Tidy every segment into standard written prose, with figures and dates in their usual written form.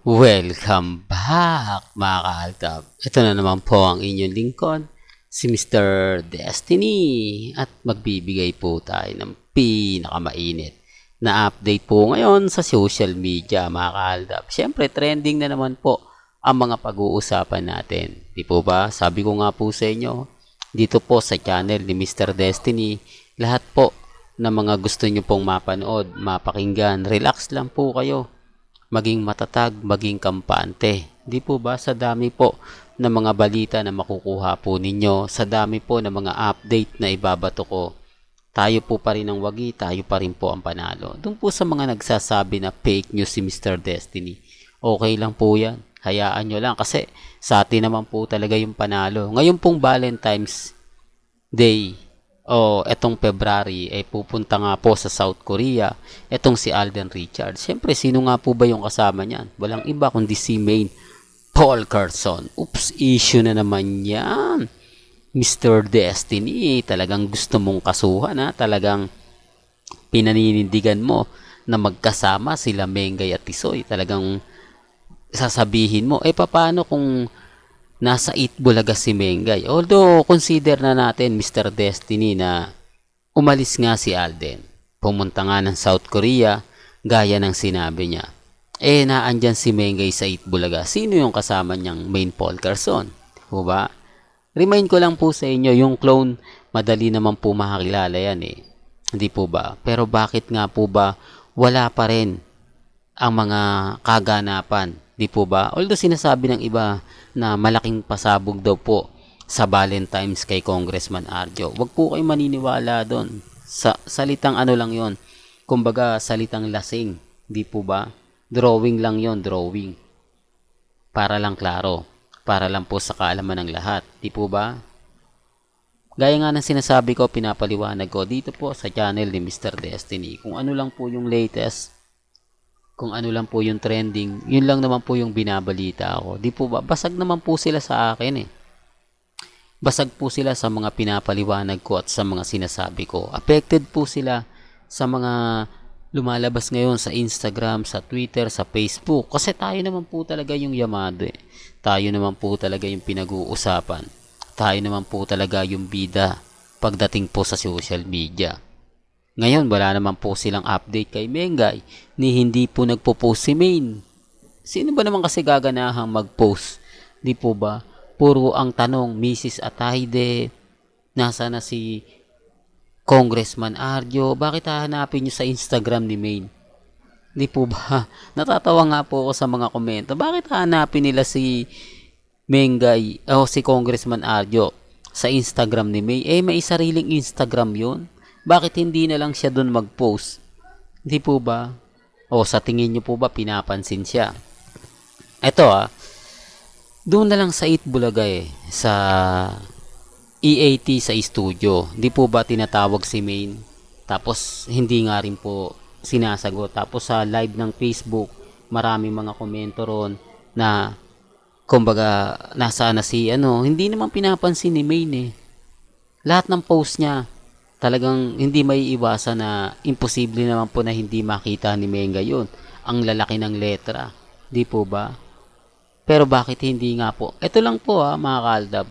Welcome back mga kaaltab. Ito na naman po ang inyong lingkod, si Mr. Destiny. At magbibigay po tayo ng pinakamainit na update po ngayon sa social media mga kaaltab. Siyempre trending na naman po ang mga pag-uusapan natin. Di po ba? Sabi ko nga po sa inyo, dito po sa channel ni Mr. Destiny, lahat po na mga gusto nyo pong mapanood, mapakinggan, relax lang po kayo. Maging matatag, maging kampante. Di po ba sa dami po ng mga balita na makukuha po ninyo, sa dami po ng mga update na ibabato ko, tayo po pa rin ang wagi, tayo pa rin po ang panalo. Doon po sa mga nagsasabi na fake news si Mr. Destiny, okay lang po yan. Hayaan nyo lang kasi sa atin naman po talaga yung panalo. Ngayon pong Valentine's Day, etong February ay pupunta nga po sa South Korea etong si Alden Richards. Siyempre, sino nga po ba yung kasama niyan? Walang iba kundi si Maine Paul Carson. Oops, issue na naman yan. Mr. Destiny, talagang gusto mong kasuhan ha? Talagang pinaninindigan mo na magkasama sila Mengay at Tisoy. Talagang sasabihin mo, paano kung nasa Itbulaga si Mengay? Although, consider na natin, Mr. Destiny, na umalis nga si Alden. Pumunta nga ng South Korea, gaya ng sinabi niya. Naandyan si Mengay sa Itbulaga. Sino yung kasama niyang Maine Paul Carson? O ba? Remind ko lang po sa inyo, yung clone, madali naman po makakilala yan Hindi po ba? Pero bakit nga po ba wala pa rin ang mga kaganapan? Di po ba? Although sinasabi ng iba na malaking pasabog daw po sa Valentine's kay Congressman Arjo. Huwag po kayo maniniwala doon. Salitang ano lang yon. Kumbaga salitang lasing. Di po ba? Drawing lang yon, drawing. Para lang klaro. Para lang po sa kaalaman ng lahat. Di po ba? Gaya nga ng sinasabi ko, pinapaliwanag ko dito po sa channel ni Mr. Destiny. Kung ano lang po yung latest, kung ano lang po yung trending, yun lang naman po yung binabalita ako. Di po ba? Basag naman po sila sa akin Basag po sila sa mga pinapaliwanag ko at sa mga sinasabi ko. Affected po sila sa mga lumalabas ngayon sa Instagram, sa Twitter, sa Facebook. Kasi tayo naman po talaga yung yamado Tayo naman po talaga yung pinag-uusapan. Tayo naman po talaga yung bida pagdating po sa social media. Ngayon, wala naman po silang update kay Mengay ni hindi po nagpo-post si Maine. Sino ba naman kasi gaganahang mag-post? Di po ba? Puro ang tanong, Mrs. Atayde, nasa na si Congressman Arjo? Bakit hahanapin nyo sa Instagram ni Maine? Di po ba? Natatawa nga po ako sa mga komento. Bakit hahanapin nila si Mengay o si Congressman Arjo sa Instagram ni Maine? May sariling Instagram yun. Bakit hindi na lang siya doon mag-post? Di po ba? O sa tingin nyo po ba pinapansin siya? Ito doon na lang sa Itbulaga sa EAT sa studio. Di po ba tinatawag si Maine? Tapos hindi nga rin po sinasagot. Tapos sa live ng Facebook, maraming mga komento ron na kumbaga nasaan na si hindi naman pinapansin ni Maine Lahat ng post niya talagang hindi may iwasan na imposible naman po na hindi makita ni Mengay yun. Ang lalaki ng letra. Di po ba? Pero bakit hindi nga po? Ito lang po mga kaaldab.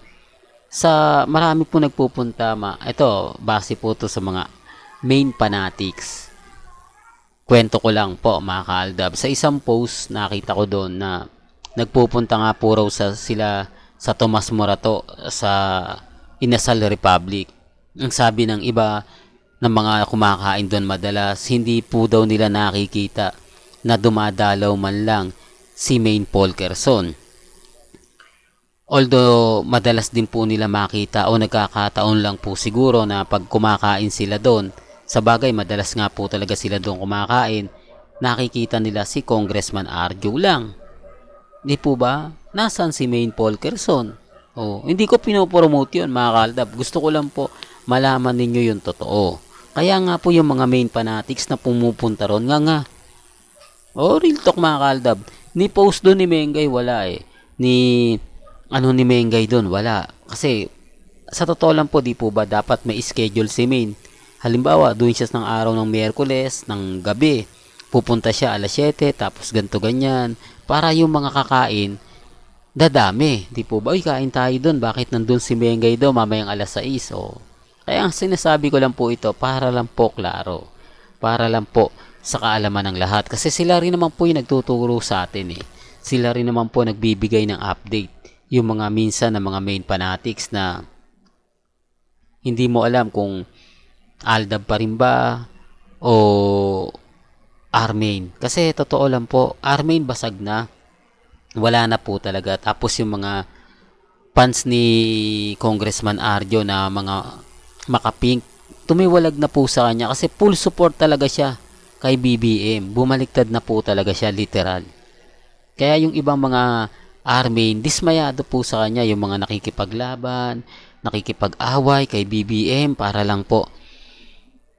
Sa marami po nagpupunta ito, base po to sa mga main fanatics. Kwento ko lang po mga kaaldab. Sa isang post nakita ko doon na nagpupunta nga po raw sila sa Tomas Morato sa Inasal Republic. Ang sabi ng iba ng mga kumakain doon madalas, hindi po daw nila nakikita na dumadalaw man lang si Maine Paul Carson. Although madalas din po nila makita o nagkakataon lang po siguro na pag kumakain sila doon, sa bagay madalas nga po talaga sila doon kumakain, nakikita nila si Congressman Arjo lang. Di po ba? Nasaan si Maine Paul Carson? Hindi ko pinopromote yun mga kaaldab. Gusto ko lang po malaman ninyo yung totoo. Kaya nga po yung mga main fanatics na pumupunta ron nga. Real talk mga kaaldab. Ni post doon ni Mengay wala Ni Mengay doon wala. Kasi sa totoo lang po, di po ba dapat may schedule si Maine? Halimbawa, doon siya ng araw ng Miyerkules, ng gabi. pupunta siya alas 7, tapos ganto ganyan, para yung mga kakain, dadami. Di po ba? Uy, kain tayo doon. Bakit nandun si Mengay daw mamayang alas 6? O, kaya ang sinasabi ko lang po ito, para lang po klaro. Para lang po sa kaalaman ng lahat. Kasi sila rin naman po yung nagtuturo sa atin eh. Sila rin naman po nagbibigay ng update. Yung mga minsan na mga main fanatics na hindi mo alam kung Aldab pa rin ba o Armain. Kasi totoo lang po, Armain basag na. Wala na po talaga. Tapos yung mga fans ni Congressman Arjo na mga makapink, tumiwalag na po sa kanya kasi full support talaga siya kay BBM. Bumaliktad na po talaga siya, literal. Kaya yung ibang mga Armain, dismayado po sa kanya, yung mga nakikipaglaban, nakikipag-away kay BBM para lang po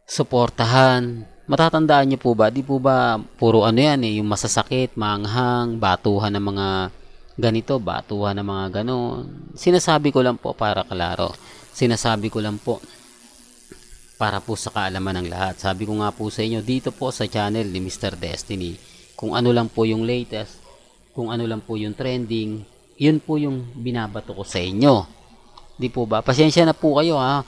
suportahan. Matatandaan niyo po ba, di po ba puro ano yan eh, yung masasakit, manghang, batuhan ng mga ganito, batuhan ng mga ganon. Sinasabi ko lang po para klaro. Sinasabi ko lang po para po sa kaalaman ng lahat. Sabi ko nga po sa inyo, dito po sa channel ni Mr. Destiny, kung ano lang po yung latest, kung ano lang po yung trending, yun po yung binabato ko sa inyo. Di po ba? Pasensya na po kayo ha,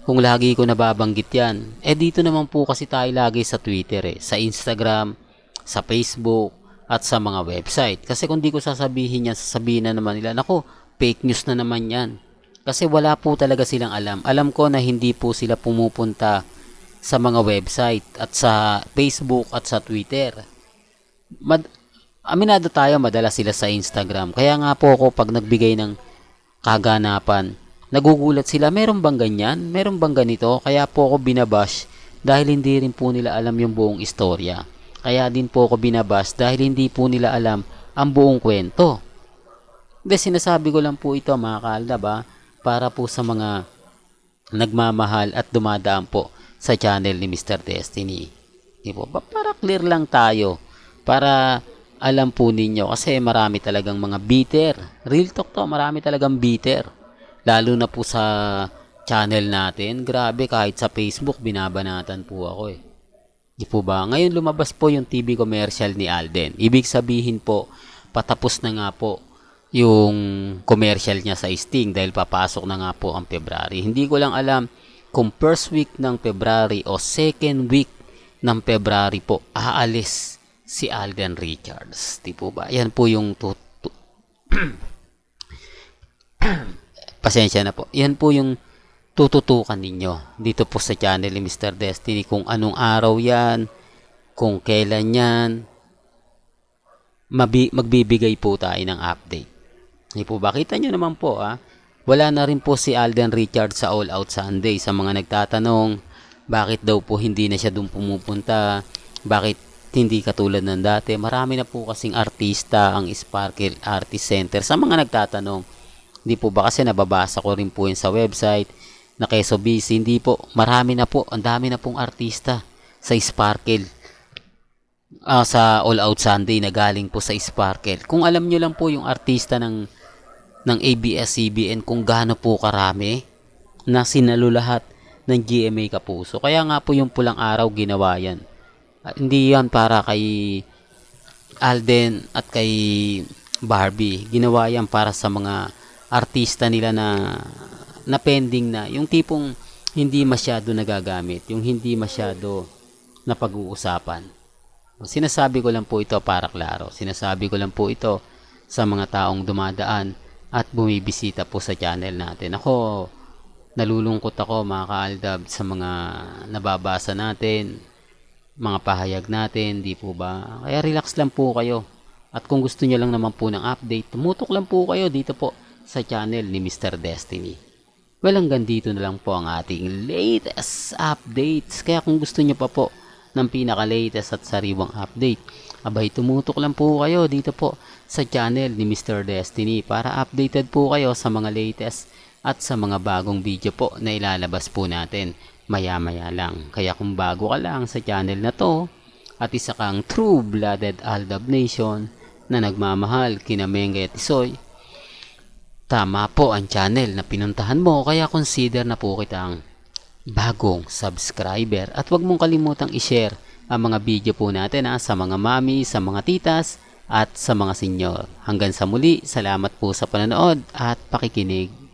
kung lagi ko nababanggit yan. Eh dito naman po kasi tayo lagi sa Twitter eh, sa Instagram, sa Facebook, at sa mga website. Kasi kung di ko sasabihin yan, sasabihin na naman nila, nako, fake news na naman yan. Kasi wala po talaga silang alam. Alam ko na hindi po sila pumupunta sa mga website at sa Facebook at sa Twitter. Aminado tayo, madalas sila sa Instagram. Kaya nga po ako pag nagbigay ng kaganapan, nagugulat sila, meron bang ganyan? Meron bang ganito? Kaya po ako binabash dahil hindi rin po nila alam yung buong istorya. Kaya din po ako binabash dahil hindi po nila alam ang buong kwento. Hindi, sinasabi ko lang po ito mga kaalda ba, para po sa mga nagmamahal at dumadaan po sa channel ni Mr. Destiny. Di po ba? Para clear lang tayo. Para alam po ninyo kasi marami talagang mga bitter. Real talk to, marami talagang bitter. Lalo na po sa channel natin. Grabe, kahit sa Facebook, binabanatan po ako eh. Di po ba? Ngayon lumabas po yung TV commercial ni Alden. Ibig sabihin po, patapos na nga po yung commercial niya sa Sting dahil papasok na nga po ang February. Hindi ko lang alam kung first week ng February o second week ng February po aalis si Alden Richards. Di po ba? Yan po yung pasensya na po. Yan po yung tututukan ninyo dito po sa channel ni Mr. Destiny, kung anong araw yan, kung kailan yan, magbibigay po tayo ng update. Hindi po ba? Kita nyo naman po wala na rin po si Alden Richards sa All Out Sunday. Sa mga nagtatanong, bakit daw po hindi na siya doon pumupunta, bakit hindi katulad ng dati. Marami na po kasing artista ang Sparkle Artist Center. Sa mga nagtatanong, hindi po ba kasi nababasa ko rin po yun sa website na Quezon Busy, hindi po, marami na po, ang dami na pong artista sa Sparkle. Sa All Out Sunday na galing po sa Sparkle. Kung alam nyo lang po yung artista ng ABS-CBN kung gaano po karami na sinalo lahat ng GMA Kapuso. Kaya nga po yung pulang araw ginawa yan. Hindi yan para kay Alden at kay Barbie. Ginawa yan para sa mga artista nila na pending na. Yung tipong hindi masyado nagagamit. Yung hindi masyado na pag-uusapan. Sinasabi ko lang po ito para klaro. Sinasabi ko lang po ito sa mga taong dumadaan at bumibisita po sa channel natin. Ako, nalulungkot ako mga kaaldab sa mga nababasa natin, mga pahayag natin, di po ba? Kaya relax lang po kayo. At kung gusto niyo lang naman po ng update, tumutok lang po kayo dito po sa channel ni Mr. Destiny. Well, hanggang dito na lang po ang ating latest updates. Kaya kung gusto niyo pa po ng pinaka-latest at sariwang update, abay tumutok lang po kayo dito po sa channel ni Mr. Destiny para updated po kayo sa mga latest at sa mga bagong video po na ilalabas po natin maya-maya lang. Kaya kung bago ka lang sa channel na to at isa kang true-blooded Aldab Nation na nagmamahal kina Mengay at Isoy, tama po ang channel na pinuntahan mo, kaya consider na po kitang bagong subscriber at huwag mong kalimutang i-share ang mga video po natin sa mga mami, sa mga titas, at sa mga senyor. Hanggang sa muli, salamat po sa panonood at pakikinig.